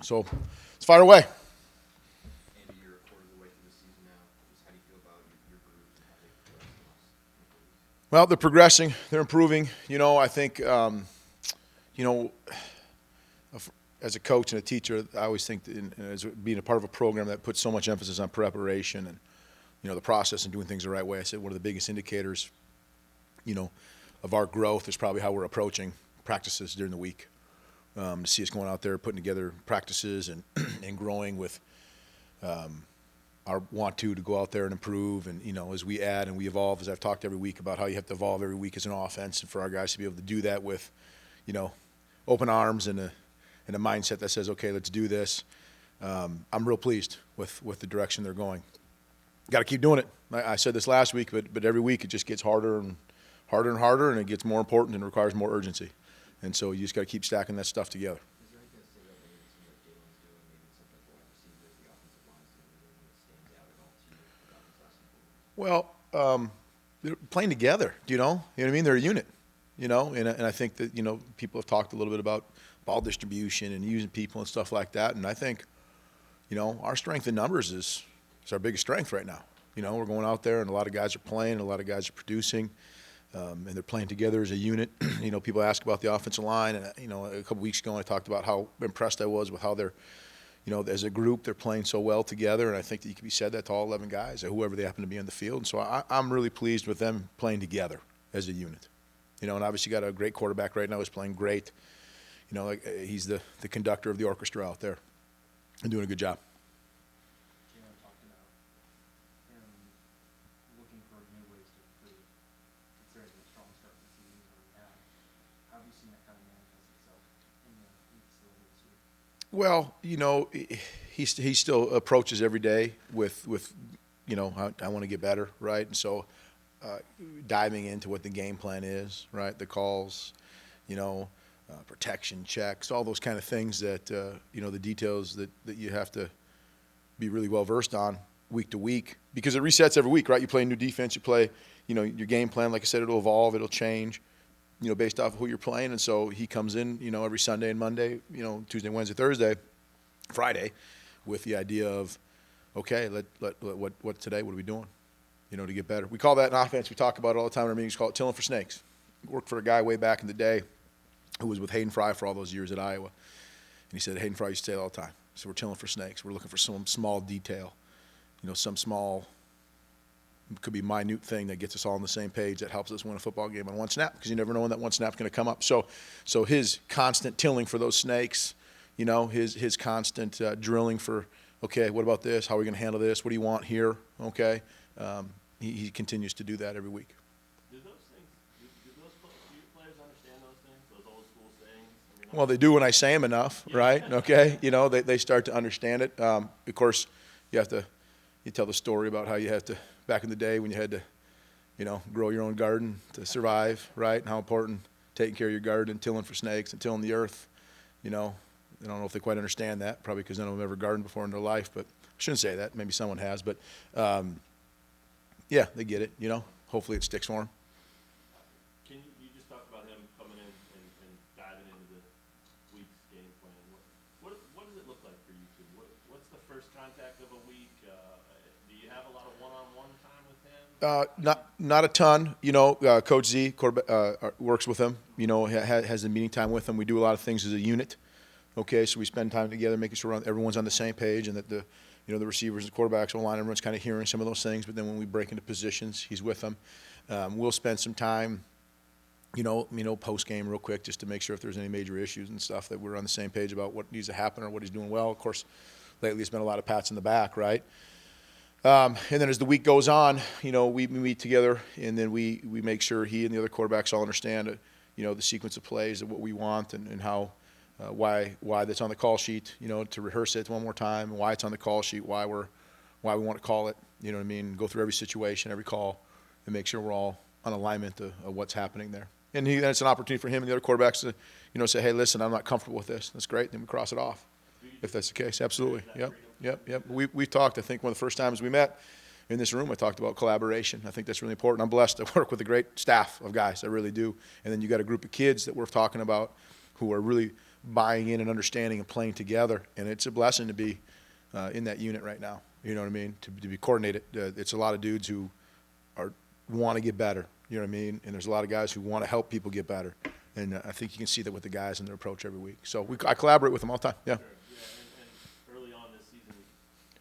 So let's fire away. Andy, you're a quarter of the way through the season now. Just how do you feel about your group and how they progress in the last couple of weeks? Well, they're progressing. They're improving. I think, you know, as a coach and a teacher, I always think that as being a part of a program that puts so much emphasis on preparation and, the process and doing things the right way. I said one of the biggest indicators, of our growth is probably how we're approaching practices during the week. To see us going out there, putting together practices and, and growing with our want to go out there and improve. And, as we add and we evolve, as I've talked every week about how you have to evolve every week as an offense, and for our guys to be able to do that with, open arms and a mindset that says, okay, let's do this. I'm real pleased with the direction they're going. Got to keep doing it. I said this last week, but every week it just gets harder and harder and harder, and it gets more important and requires more urgency. And so you just got to keep stacking that stuff together. Is there anything to say about maybe some like Jalon's doing, maybe something like the wide receivers, the offensive line's doing, anything that stands out at all to you about these last couple of weeks? Well, they're playing together, You know what I mean? They're a unit, and I think that, people have talked a little bit about ball distribution and using people and stuff like that. And I think, our strength in numbers is our biggest strength right now. We're going out there and a lot of guys are playing, a lot of guys are producing, and they're playing together as a unit. People ask about the offensive line, and, a couple weeks ago I talked about how impressed I was with how they're, as a group, they're playing so well together. And I think that you can be said that to all 11 guys or whoever they happen to be on the field. And so I'm really pleased with them playing together as a unit. And obviously got a great quarterback right now who's playing great. He's the conductor of the orchestra out there and doing a good job. Jalon talked about him looking for new ways to improve, considering the strong start to the season where we had. How have you seen that kind of manifest itself in the facility this week? Well, he still approaches every day with I want to get better, right? And so diving into what the game plan is, right? The calls, protection checks, all those kind of things that, the details that you have to be really well versed on week to week, because it resets every week, right? You play new defense, you play, your game plan, like I said, it'll evolve, it'll change, based off of who you're playing. And so he comes in, every Sunday and Monday, Tuesday, Wednesday, Thursday, Friday, with the idea of, okay, what today, what are we doing, to get better? We call that in offense, we talk about it all the time in our meetings, call it tilling for snakes. Worked for a guy way back in the day who was with Hayden Fry for all those years at Iowa. And he said, Hayden Fry used to say it all the time. So we're tilling for snakes. We're looking for some small detail, some small, could be minute thing that gets us all on the same page that helps us win a football game on one snap, because you never know when that one snap's going to come up. So his constant tilling for those snakes, his constant drilling for, okay, what about this? How are we going to handle this? What do you want here? Okay. He continues to do that every week. Do those players understand those things, those old school sayings? Well, they do when I say them enough, right? Okay, they start to understand it. Of course, you tell the story about how you had to, back in the day when you had to, grow your own garden to survive, right? And how important taking care of your garden, tilling for snakes and tilling the earth. I don't know if they quite understand that, probably because none of them ever gardened before in their life, but I shouldn't say that. Maybe someone has, but yeah, they get it, Hopefully it sticks for them. You just talked about him coming in and diving into the week's game plan. What does it look like for you two? What's the first contact of a week? Do you have a lot of one-on-one time with him? Not a ton. Coach Z works with him. Has a meeting time with him. We do a lot of things as a unit. Okay, so we spend time together, making sure everyone's on the same page, and that the receivers, the quarterbacks, O-line, everyone's kind of hearing some of those things. But then when we break into positions, he's with them. We'll spend some time, post game real quick, just to make sure if there's any major issues and stuff that we're on the same page about what needs to happen or what he's doing well. Of course, lately it's been a lot of pats in the back, right? And then as the week goes on, we meet together, and then we make sure he and the other quarterbacks all understand, the sequence of plays and what we want and how. Why that's on the call sheet, to rehearse it one more time, why it's on the call sheet, why we want to call it, go through every situation, every call, and make sure we're all on alignment of what's happening there. And it's an opportunity for him and the other quarterbacks to, say, hey, listen, I'm not comfortable with this. That's great. Then we cross it off, if that's the case. Absolutely. Yep. We've talked, I think one of the first times we met in this room, I talked about collaboration. I think that's really important. I'm blessed to work with a great staff of guys. I really do. And then you got a group of kids that we're talking about who are really buying in and understanding and playing together. And it's a blessing to be in that unit right now. You know what I mean? To be coordinated. It's a lot of dudes who want to get better. You know what I mean? And there's a lot of guys who want to help people get better. And I think you can see that with the guys and their approach every week. So I collaborate with them all the time. Yeah. Sure. Yeah, and early on this season,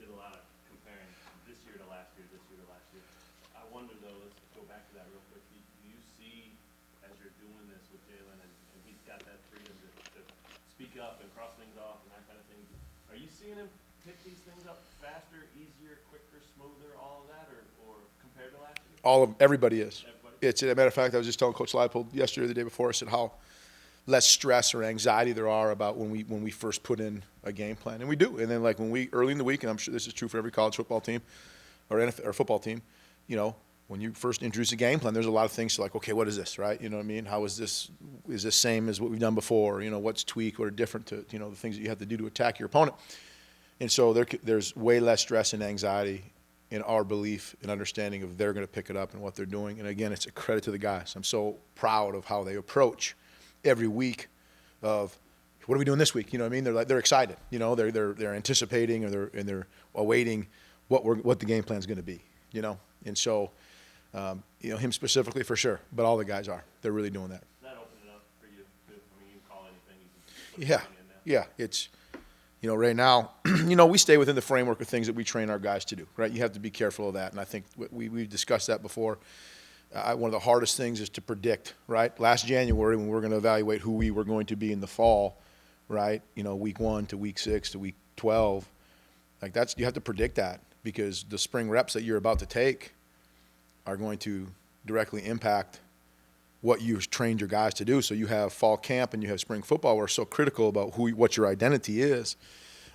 did a lot of comparing this year to last year, this year to last year. I wonder though, let's go back to that real quick. Do you see, as you're doing this with Jalon, and he's got that freedom to speak up and cross things off and that kind of thing, are you seeing him pick these things up faster, easier, quicker, smoother, all of that, or compared to last year? Everybody is. Everybody? It's, as a matter of fact, I was just telling Coach Leipold yesterday or the day before, I said how less stress or anxiety there are about when we first put in a game plan. And we do. And then like when we, early in the week, and I'm sure this is true for every college football team or NFL, or football team, you know, when you first introduce a game plan, there's a lot of things to like, okay, what is this, right? You know what I mean? How is this same as what we've done before? You know, what's tweaked, what are different to, you know, the things that you have to do to attack your opponent. And so there's way less stress and anxiety in our belief and understanding of they're going to pick it up and what they're doing. And again, it's a credit to the guys. I'm so proud of how they approach every week of what are we doing this week? You know what I mean? They're excited. You know, they're anticipating or they're awaiting what the game plan is going to be. You know, and so you know, him specifically for sure, but all the guys are. They're really doing that. That opened it up for you too. I mean, you can call anything. You can put Yeah, anything in there. yeah. It's, you know, right now, you know, we stay within the framework of things that we train our guys to do, right? You have to be careful of that, and I think we've discussed that before. One of the hardest things is to predict, right? Last January, when we were going to evaluate who we were going to be in the fall, right? You know, week 1 to week 6 to week 12, like you have to predict that because the spring reps that you're about to take are going to directly impact what you've trained your guys to do. So you have fall camp and you have spring football where it's so critical about what your identity is.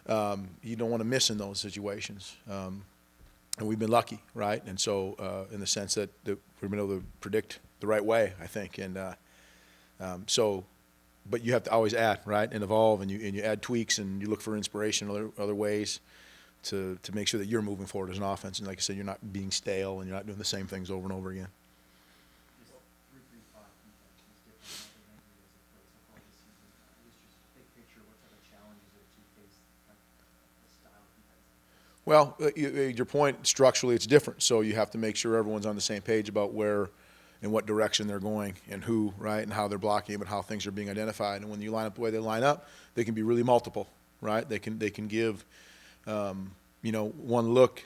You don't want to miss in those situations. And we've been lucky, right? And so in the sense that we've been able to predict the right way, I think. And so, but you have to always add, right, and evolve, and you add tweaks and you look for inspiration in other ways to make sure that you're moving forward as an offense. And like I said, you're not being stale and you're not doing the same things over and over again. This 3-3-5 defense is different than other areas of play so far this season. I guess just big picture, what type of challenges have you faced the style of defense? Well, your point, structurally it's different. So you have to make sure everyone's on the same page about where and what direction they're going and who, right, and how they're blocking and how things are being identified. And when you line up the way they line up, they can be really multiple, right? They can give, you know, one look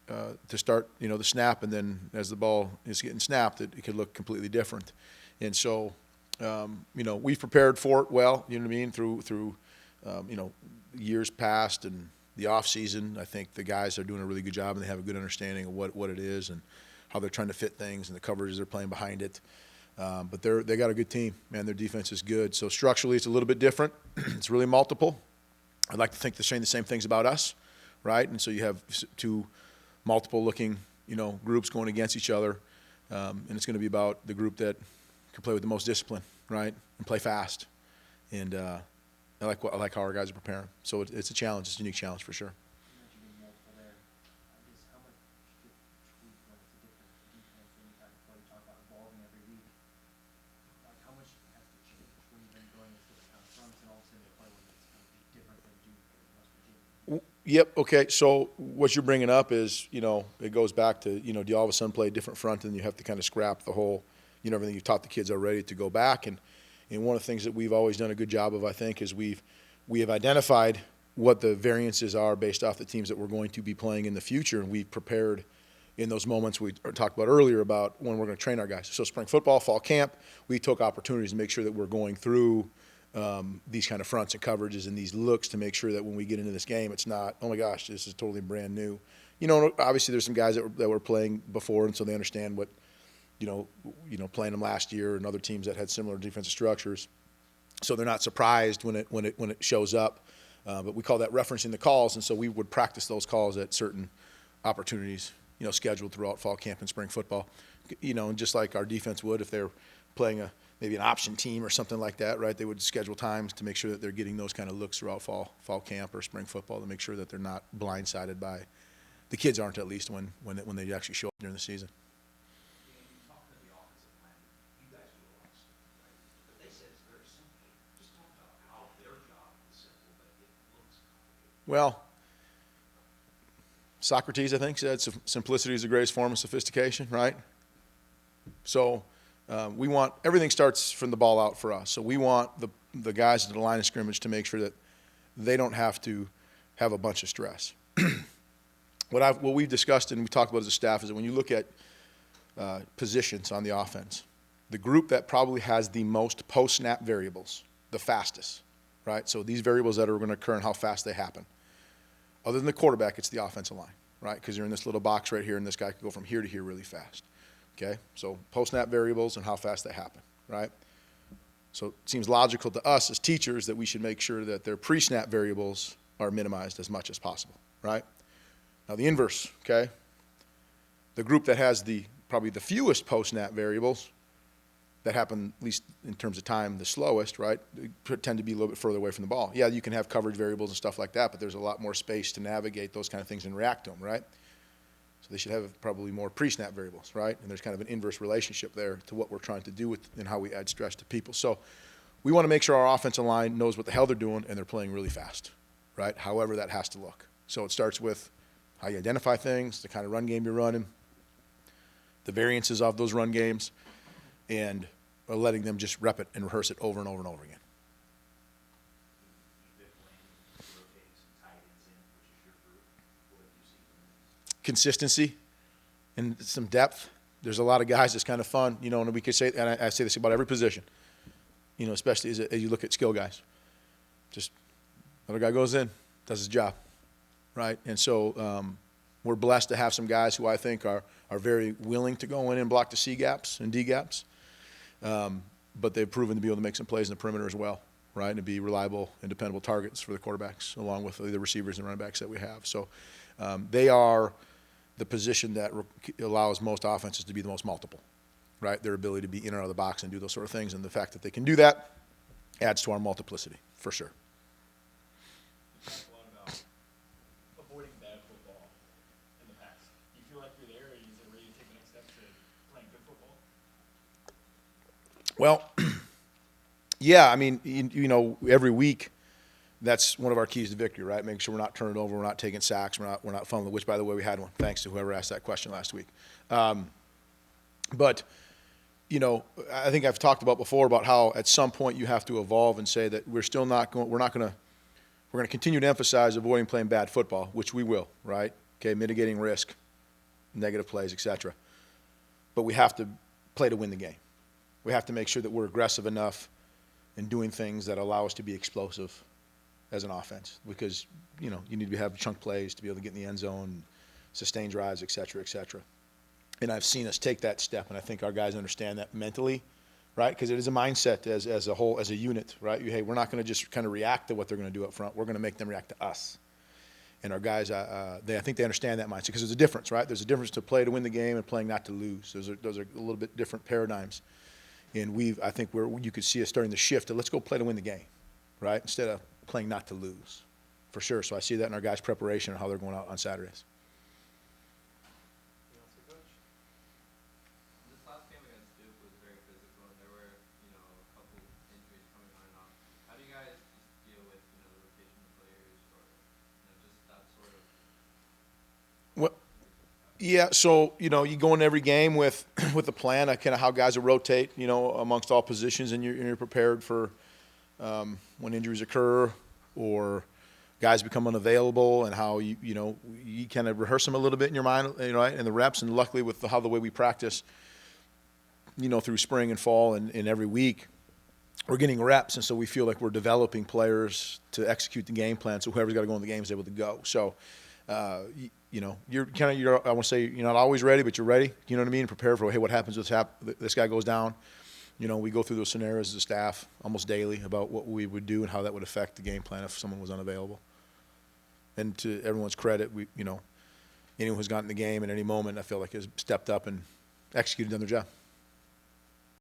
to start, you know, the snap, and then as the ball is getting snapped, it could look completely different. And so, you know, we've prepared for it well, you know what I mean, through you know, years past and the off season. I think the guys are doing a really good job and they have a good understanding of what it is and how they're trying to fit things and the coverages they're playing behind it. But they got a good team, man. Their defense is good. So structurally, it's a little bit different. It's really multiple. I'd like to think they're saying the same things about us, right? And so you have two multiple-looking, you know, groups going against each other, and it's going to be about the group that can play with the most discipline, right, and play fast. And I like how our guys are preparing. So it's a challenge. It's a unique challenge for sure. You mentioned being multiple there. I guess how much should tweak when it's a different defense than you kind of play? You talk about evolving every week. Like how much has to change when you've been going against different kind of fronts and all of a sudden you play one that's kind of different than Duke or West Virginia? Yep. Okay. So what you're bringing up is, you know, it goes back to, you know, do you all of a sudden play a different front and you have to kind of scrap the whole, you know, everything you've taught the kids already to go back. And one of the things that we've always done a good job of, I think, is we have identified what the variances are based off the teams that we're going to be playing in the future, and we've prepared in those moments we talked about earlier about when we're going to train our guys. So spring football, fall camp, we took opportunities to make sure that we're going through these kind of fronts and coverages and these looks to make sure that when we get into this game, it's not, oh my gosh, this is totally brand new. You know, obviously there's some guys that were playing before, and so they understand what, you know, playing them last year and other teams that had similar defensive structures. So they're not surprised when it shows up. But we call that referencing the calls, and so we would practice those calls at certain opportunities, you know, scheduled throughout fall camp and spring football. You know, and just like our defense would if they're playing maybe an option team or something like that, right? They would schedule times to make sure that they're getting those kind of looks throughout fall camp or spring football to make sure that they're not blindsided by the kids aren't, at least when they actually show up during the season. They said it's very simple. Just talk about how their job Well, Socrates, I think, said simplicity is the greatest form of sophistication, right? So we want, everything starts from the ball out for us. So we want the guys at the line of scrimmage to make sure that they don't have to have a bunch of stress. What we've discussed and we talked about as a staff is that when you look at positions on the offense, the group that probably has the most post-snap variables, the fastest, right? So these variables that are going to occur and how fast they happen. Other than the quarterback, it's the offensive line, right? Because you're in this little box right here, and this guy can go from here to here really fast, okay? So post-snap variables and how fast they happen, right? So it seems logical to us as teachers that we should make sure that their pre-snap variables are minimized as much as possible, right? Now the inverse, okay? The group that has probably the fewest post-snap variables that happen, at least in terms of time, the slowest, right, tend to be a little bit further away from the ball. Yeah, you can have coverage variables and stuff like that, but there's a lot more space to navigate those kind of things and react to them, right? So they should have probably more pre-snap variables, right? And there's kind of an inverse relationship there to what we're trying to do and how we add stress to people. So we want to make sure our offensive line knows what the hell they're doing and they're playing really fast, right? However that has to look. So it starts with how you identify things, the kind of run game you're running, the variances of those run games, and letting them just rep it and rehearse it over and over and over again. Consistency and some depth. There's a lot of guys that's kind of fun, you know, and we could say, and I say this about every position, you know, especially as you look at skill guys. Just another guy goes in, does his job, right? And so we're blessed to have some guys who I think are very willing to go in and block the C gaps and D gaps. But they've proven to be able to make some plays in the perimeter as well, right, and to be reliable and dependable targets for the quarterbacks, along with the receivers and running backs that we have. So they are the position that allows most offenses to be the most multiple, right, their ability to be in and out of the box and do those sort of things. And the fact that they can do that adds to our multiplicity, for sure. You talked a lot about avoiding bad football in the past. Do you feel like you're there, or is it ready to take the next step to playing good football? Well, yeah, I mean, you know, every week, that's one of our keys to victory, right? Making sure we're not turning over, we're not taking sacks, we're not fumbling, which, by the way, we had one, thanks to whoever asked that question last week. But, you know, I think I've talked about before about how at some point you have to evolve and say that we're going to continue to emphasize avoiding playing bad football, which we will, right? Okay, mitigating risk, negative plays, etc. But we have to play to win the game. We have to make sure that we're aggressive enough in doing things that allow us to be explosive as an offense, because, you know, you need to have chunk plays to be able to get in the end zone, sustain drives, et cetera, et cetera. And I've seen us take that step, and I think our guys understand that mentally, right? Because it is a mindset as a whole, as a unit, right? Hey, we're not going to just kind of react to what they're going to do up front. We're going to make them react to us. And our guys, I think they understand that mindset, because there's a difference, right? There's a difference to play to win the game and playing not to lose. Those are a little bit different paradigms. And I think you could see us starting to shift to let's go play to win the game, right? Instead of playing not to lose, for sure. So I see that in our guys' preparation and how they're going out on Saturdays. This last game against Duke was very physical, and there were, you know, a couple injuries coming on and off. How do you guys just deal with, you know, the rotation of players, or, you know, just that sort of? Well, yeah, so, you know, you go in every game with a plan of kind of how guys will rotate, you know, amongst all positions, and you're prepared for when injuries occur or guys become unavailable, and how you kind of rehearse them a little bit in your mind, you know, and the reps. And luckily, with the way we practice, you know, through spring and fall and every week, we're getting reps, and so we feel like we're developing players to execute the game plan. So whoever's got to go in the game is able to go. So, you know, I want to say you're not always ready, but you're ready. You know what I mean? Prepare for, hey, what happens if this guy goes down? You know, we go through those scenarios as a staff almost daily about what we would do and how that would affect the game plan if someone was unavailable. And to everyone's credit, anyone who's gotten in the game at any moment, I feel like has stepped up and executed on their job.